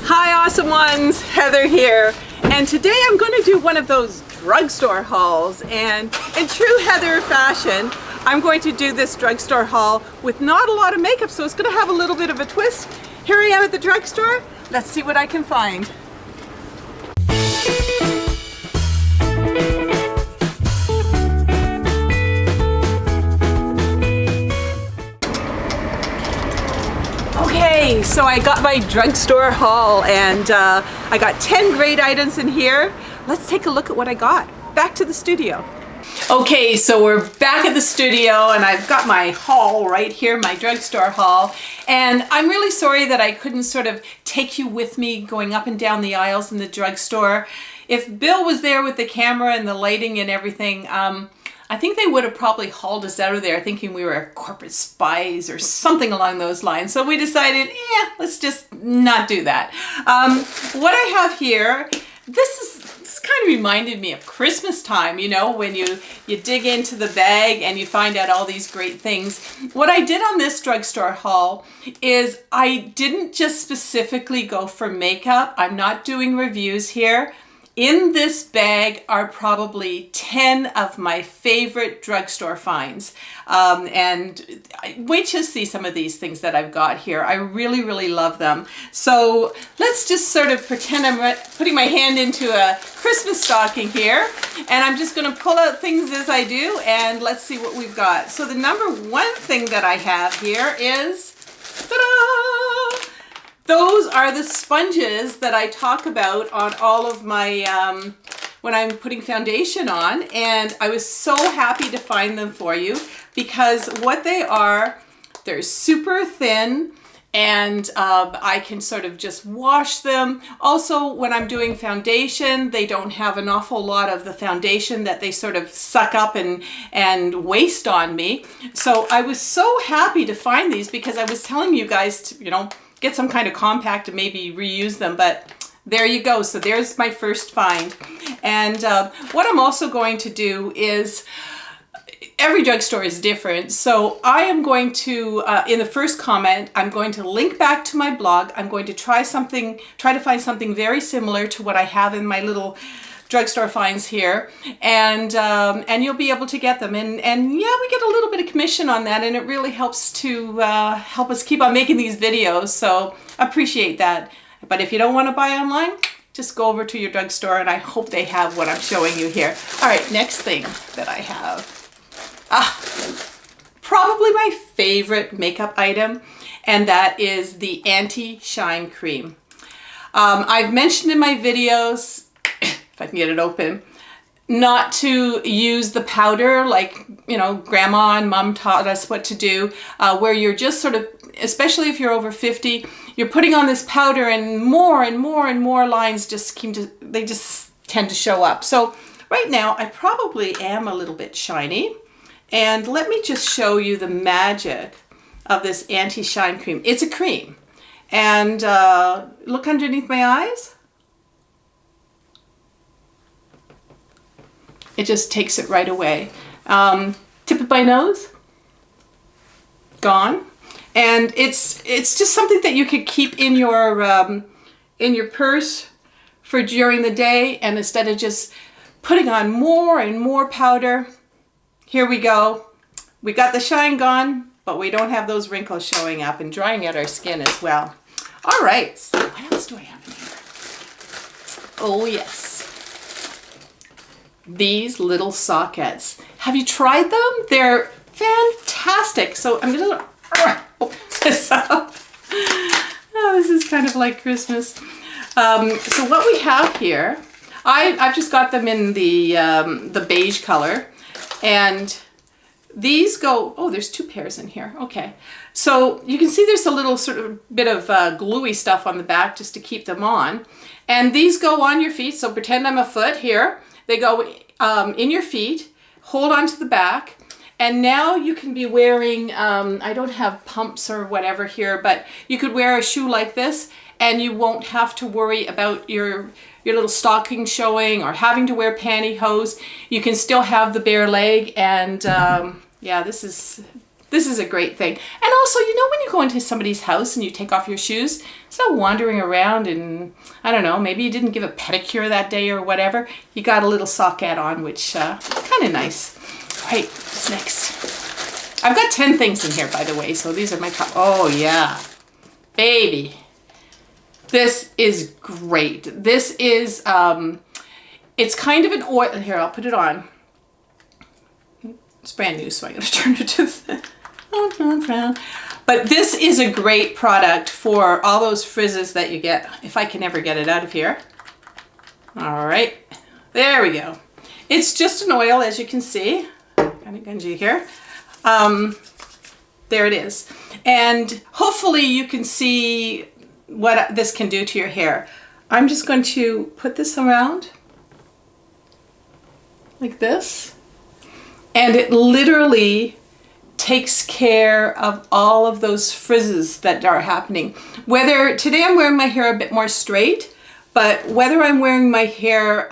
Hi awesome ones, Heather here, and today I'm going to do one of those drugstore hauls, and in true Heather fashion I'm going to do this drugstore haul with not a lot of makeup, so it's going to have a little bit of a twist. Here I am at the drugstore. Let's see what I can find. Okay, so I got my drugstore haul and I got 10 great items in here. Let's take a look at what I got. Back to the studio. Okay, so we're back at the studio and I've got my haul right here, my drugstore haul. And I'm really sorry that I couldn't sort of take you with me going up and down the aisles in the drugstore. If Bill was there with the camera and the lighting and everything, I think they would have probably hauled us out of there thinking we were corporate spies or something along those lines. So we decided, let's just not do that. What I have here, this kind of reminded me of Christmas time, you know, when you dig into the bag and you find out all these great things. What I did on this drugstore haul is I didn't just specifically go for makeup. I'm not doing reviews here. In this bag are probably 10 of my favorite drugstore finds. And wait till you see some of these things that I've got here. I really, really love them. So let's just sort of pretend I'm putting my hand into a Christmas stocking here. And I'm just gonna pull out things as I do and let's see what we've got. So the number one thing that I have here is, ta-da! Those are the sponges that I talk about on all of my, when I'm putting foundation on, and I was so happy to find them for you because what they are, they're super thin and I can sort of just wash them. Also, when I'm doing foundation, they don't have an awful lot of the foundation that they sort of suck up and waste on me. So I was so happy to find these because I was telling you guys to, you know, get some kind of compact and maybe reuse them, but there you go. So there's my first find. And what I'm also going to do is, every drugstore is different. So I am going to, in the first comment, I'm going to link back to my blog. I'm going to try to find something very similar to what I have in my little drugstore finds here, and you'll be able to get them, and yeah, we get a little bit of commission on that, and it really helps to help us keep on making these videos, so appreciate that. But if you don't want to buy online, just go over to your drugstore, and I hope they have what I'm showing you here. All right, next thing that I have, probably my favorite makeup item, and that is the anti-shine cream. I've mentioned in my videos, if I can get it open, not to use the powder like, you know, grandma and mom taught us what to do, where you're just sort of, especially if you're over 50, you're putting on this powder and more and more and more lines just they just tend to show up. So right now I probably am a little bit shiny, and let me just show you the magic of this anti-shine cream. It's a cream, and look underneath my eyes. It just takes it right away. Tip of my nose, gone. And it's just something that you could keep in your purse for during the day, and instead of just putting on more and more powder, here we go. We got the shine gone, but we don't have those wrinkles showing up and drying out our skin as well. All right, so what else do I have in here? Oh yes. These little sockets. Have you tried them? They're fantastic. So I'm gonna open this up. Oh, this is kind of like Christmas. So what we have here, I've just got them in the beige color, and these go, oh, there's two pairs in here. Okay. So you can see there's a little sort of bit of gluey stuff on the back just to keep them on. And these go on your feet. So pretend I'm a foot here. They go in your feet, hold on to the back, and now you can be wearing, I don't have pumps or whatever here, but you could wear a shoe like this and you won't have to worry about your little stocking showing or having to wear pantyhose. You can still have the bare leg, and yeah, this is this is a great thing. And also, you know, when you go into somebody's house and you take off your shoes, it's not wandering around and, I don't know, maybe you didn't give a pedicure that day or whatever. You got a little socket on, which kind of nice. All right, what's next? I've got 10 things in here, by the way, so these are my top. Oh, yeah. Baby. This is great. This is, it's kind of an oil. Here, I'll put it on. It's brand new, so I'm going to turn it to but this is a great product for all those frizzes that you get, if I can ever get it out of here. All right, there we go. It's just an oil, as you can see. Kind of gungy here. There it is. And hopefully you can see what this can do to your hair. I'm just going to put this around like this. And it literally takes care of all of those frizzes that are happening. Whether, today I'm wearing my hair a bit more straight, but whether I'm wearing my hair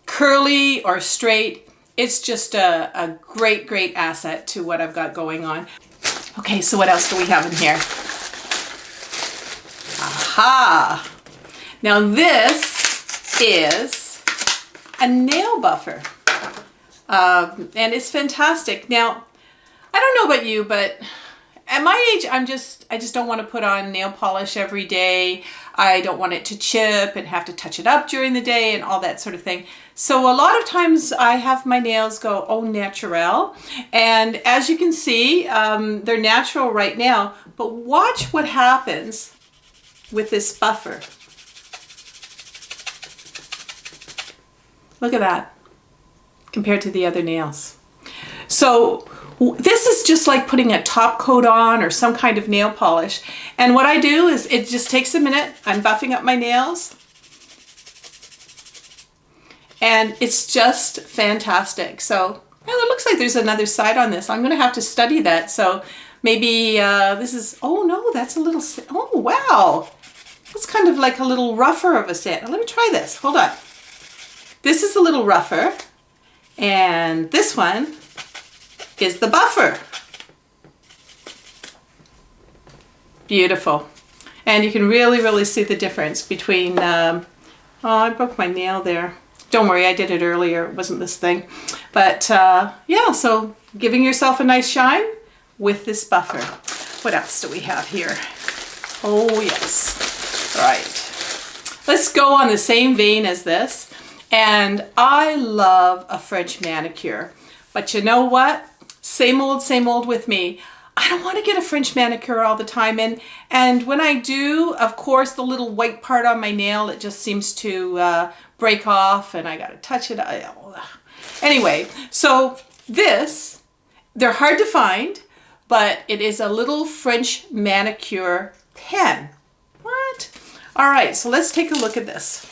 curly or straight, it's just a great, great asset to what I've got going on. Okay, so what else do we have in here? Aha! Now this is a nail buffer. And it's fantastic. Now, I don't know about you, but at my age, I just don't want to put on nail polish every day. I don't want it to chip and have to touch it up during the day and all that sort of thing. So a lot of times I have my nails go au naturel. And as you can see, they're natural right now, but watch what happens with this buffer. Look at that, compared to the other nails. So this is just like putting a top coat on or some kind of nail polish. And what I do is it just takes a minute. I'm buffing up my nails. And it's just fantastic. So well, it looks like there's another side on this. I'm going to have to study that. So maybe this is, oh no, that's a little, oh wow. That's kind of like a little rougher of a sand. Let me try this. Hold on. This is a little rougher. And this one is the buffer. Beautiful. And you can really, really see the difference between, oh, I broke my nail there. Don't worry, I did it earlier. It wasn't this thing. But yeah, so giving yourself a nice shine with this buffer. What else do we have here? Oh, yes. All right. Let's go on the same vein as this. And I love a French manicure. But you know what? Same old with me. I don't want to get a French manicure all the time. And when I do, of course, the little white part on my nail, it just seems to break off and I got to touch it. Anyway, so this, they're hard to find, but it is a little French manicure pen. What? All right, so let's take a look at this.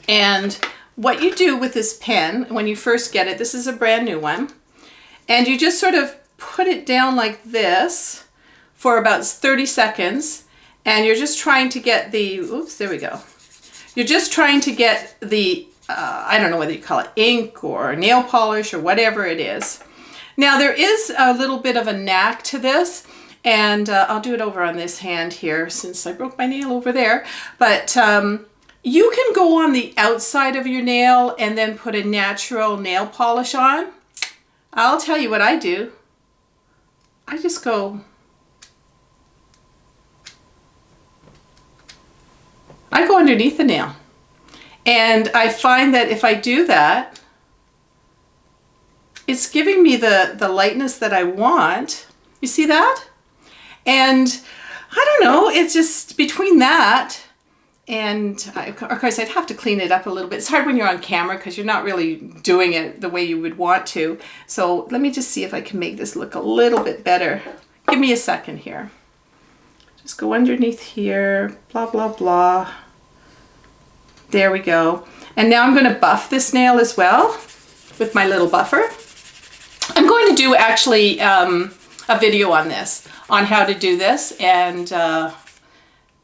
And what you do with this pen when you first get it, this is a brand new one, and you just sort of put it down like this for about 30 seconds, and you're just trying to get the, oops, there we go. You're just trying to get the, I don't know whether you call it ink or nail polish or whatever it is. Now there is a little bit of a knack to this, and I'll do it over on this hand here since I broke my nail over there, but you can go on the outside of your nail and then put a natural nail polish on. I'll tell you what I do. I just go, I go underneath the nail. And I find that if I do that, it's giving me the lightness that I want. You see that? And I don't know, it's just between that and of course I'd have to clean it up a little bit. It's hard when you're on camera because you're not really doing it the way you would want to. So let me just see if I can make this look a little bit better. Give me a second here. Just go underneath here, blah, blah, blah. There we go. And now I'm going to buff this nail as well with my little buffer. I'm going to do actually a video on this, on how to do this, and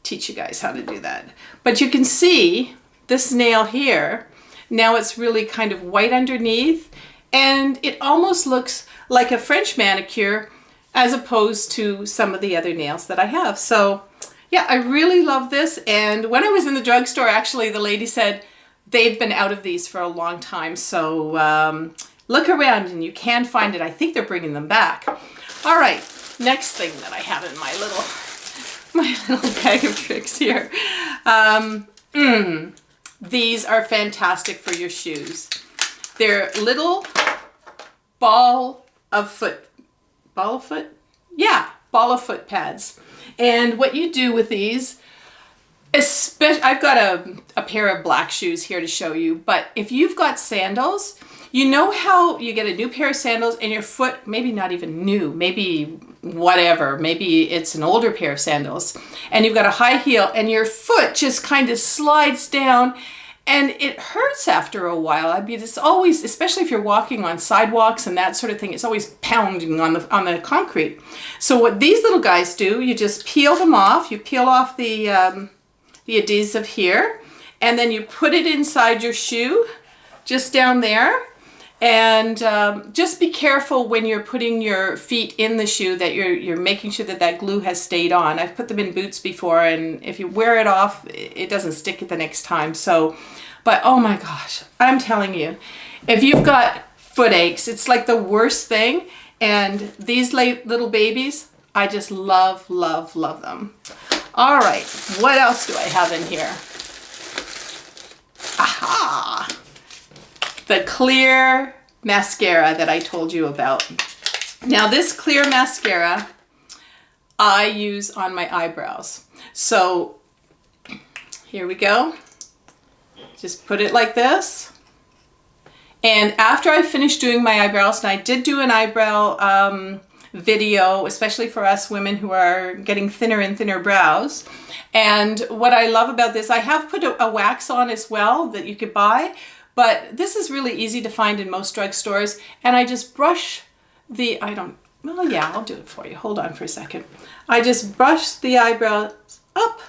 teach you guys how to do that. But you can see this nail here, now it's really kind of white underneath, and it almost looks like a French manicure, as opposed to some of the other nails that I have. So yeah, I really love this. And when I was in the drugstore, actually, the lady said they've been out of these for a long time. So look around and you can find it. I think they're bringing them back. All right, next thing that I have in my little bag of tricks here. These are fantastic for your shoes. They're little ball of foot pads. And what you do with these, especially, I've got a pair of black shoes here to show you, but if you've got sandals, you know how you get a new pair of sandals and your foot, maybe not even new, maybe whatever, maybe it's an older pair of sandals, and you've got a high heel and your foot just kind of slides down and it hurts after a while. I mean, it's always, especially if you're walking on sidewalks and that sort of thing, it's always pounding on the concrete. So what these little guys do, you just peel them off. You peel off the adhesive here, and then you put it inside your shoe, just down there. And just be careful when you're putting your feet in the shoe that you're making sure that that glue has stayed on. I've put them in boots before, and if you wear it off, it doesn't stick it the next time. So, but oh my gosh, I'm telling you, if you've got foot aches, it's like the worst thing. And these little babies, I just love, love, love them. All right, what else do I have in here? Aha! The clear mascara that I told you about. Now this clear mascara I use on my eyebrows. So here we go. Just put it like this. And after I finish doing my eyebrows, and I did do an eyebrow video, especially for us women who are getting thinner and thinner brows. And what I love about this, I have put a wax on as well that you could buy. But this is really easy to find in most drugstores, and I just brush the, I'll do it for you. Hold on for a second. I just brush the eyebrows up,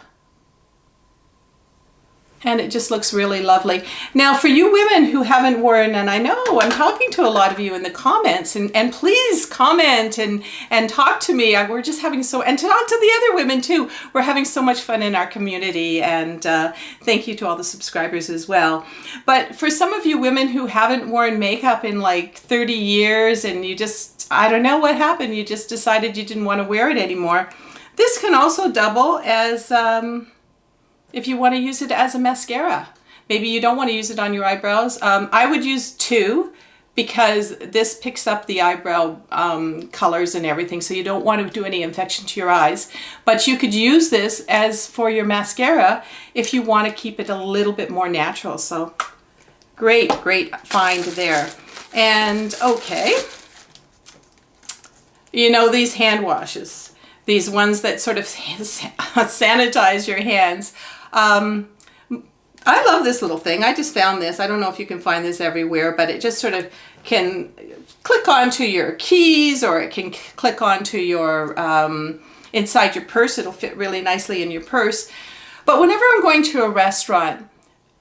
and it just looks really lovely. Now for you women who haven't worn, and I know I'm talking to a lot of you in the comments, and please comment and talk to me. We're just having and talk to the other women too. We're having so much fun in our community, and thank you to all the subscribers as well. But for some of you women who haven't worn makeup in like 30 years and you just, I don't know what happened, you just decided you didn't want to wear it anymore, this can also double as if you want to use it as a mascara. Maybe you don't want to use it on your eyebrows. I would use 2 because this picks up the eyebrow colors and everything, so you don't want to do any infection to your eyes. But you could use this as for your mascara if you want to keep it a little bit more natural. So great, great find there. And okay, you know these hand washes, these ones that sort of sanitize your hands. I love this little thing. I just found this. I don't know if you can find this everywhere, but it just sort of can click onto your keys, or it can click onto your inside your purse. It'll fit really nicely in your purse. But whenever I'm going to a restaurant,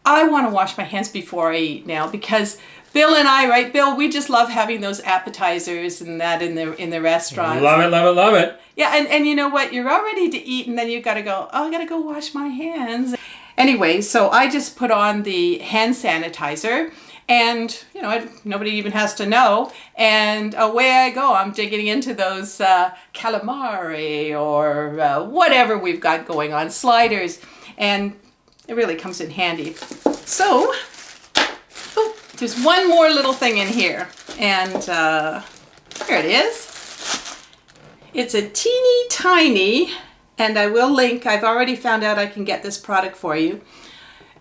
I want to wash my hands before I eat now, because Bill and I, right, Bill, we just love having those appetizers and that in the restaurant. Love it, love it, love it. Yeah, and you know what? You're all ready to eat, and then you got to go, oh, I got to go wash my hands. Anyway, so I just put on the hand sanitizer, and, you know, nobody even has to know, and away I go. I'm digging into those calamari or whatever we've got going on, sliders, and it really comes in handy. So, oh, there's one more little thing in here, and here it is. It's a teeny tiny, and I will link, I've already found out I can get this product for you.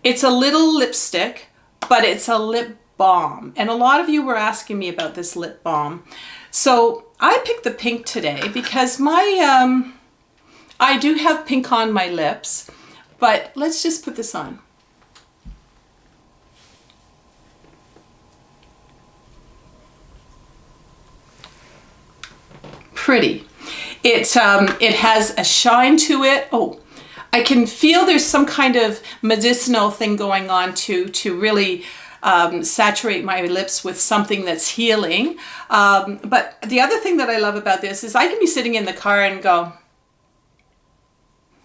It's a little lipstick, but it's a lip balm. And a lot of you were asking me about this lip balm. So I picked the pink today because my, I do have pink on my lips, but let's just put this on. Pretty. It has a shine to it. Oh, I can feel there's some kind of medicinal thing going on to really saturate my lips with something that's healing. But the other thing that I love about this is I can be sitting in the car and go,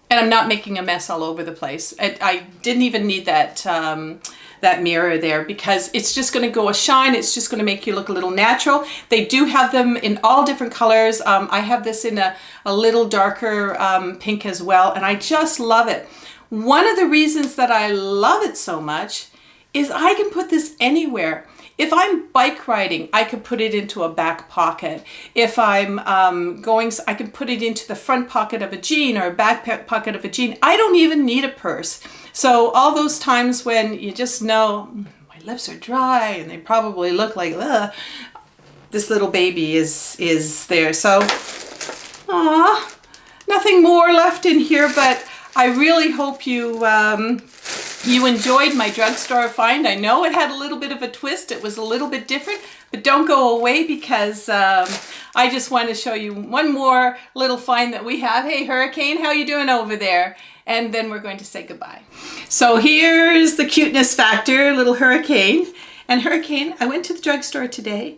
and I'm not making a mess all over the place. I didn't even need that that mirror there, because it's just going to go a shine. It's just going to make you look a little natural. They do have them in all different colors. I have this in a little darker pink as well, and I just love it. One of the reasons that I love it so much is I can put this anywhere. If I'm bike riding, I could put it into a back pocket. If I'm I can put it into the front pocket of a jean or a back pocket of a jean. I don't even need a purse. So all those times when you just know, my lips are dry and they probably look like, ugh, this little baby is there. So, nothing more left in here, but I really hope you you enjoyed my drugstore find. I know it had a little bit of a twist. It was a little bit different, but don't go away, because I just want to show you one more little find that we have. Hey, Hurricane, how you doing over there? And then we're going to say goodbye. So here's the cuteness factor, little Hurricane. And Hurricane, I went to the drugstore today,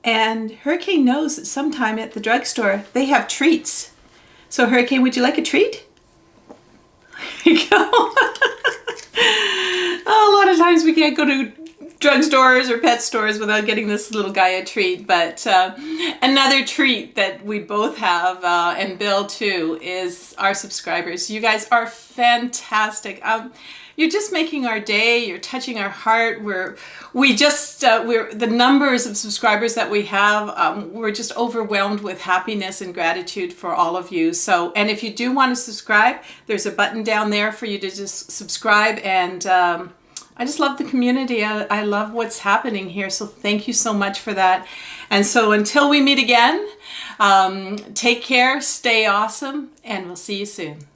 and Hurricane knows that sometime at the drugstore they have treats. So Hurricane, would you like a treat? There you go. Oh, a lot of times we can't go to drugstores or pet stores without getting this little guy a treat. But another treat that we both have, and Bill too, is our subscribers. You guys are fantastic. You're just making our day. You're touching our heart. We're the numbers of subscribers that we have. We're just overwhelmed with happiness and gratitude for all of you. So, and if you do want to subscribe, there's a button down there for you to just subscribe. And I just love the community. I love what's happening here. So thank you so much for that. And so until we meet again, take care, stay awesome, and we'll see you soon.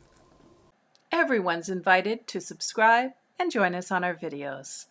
Everyone's invited to subscribe and join us on our videos.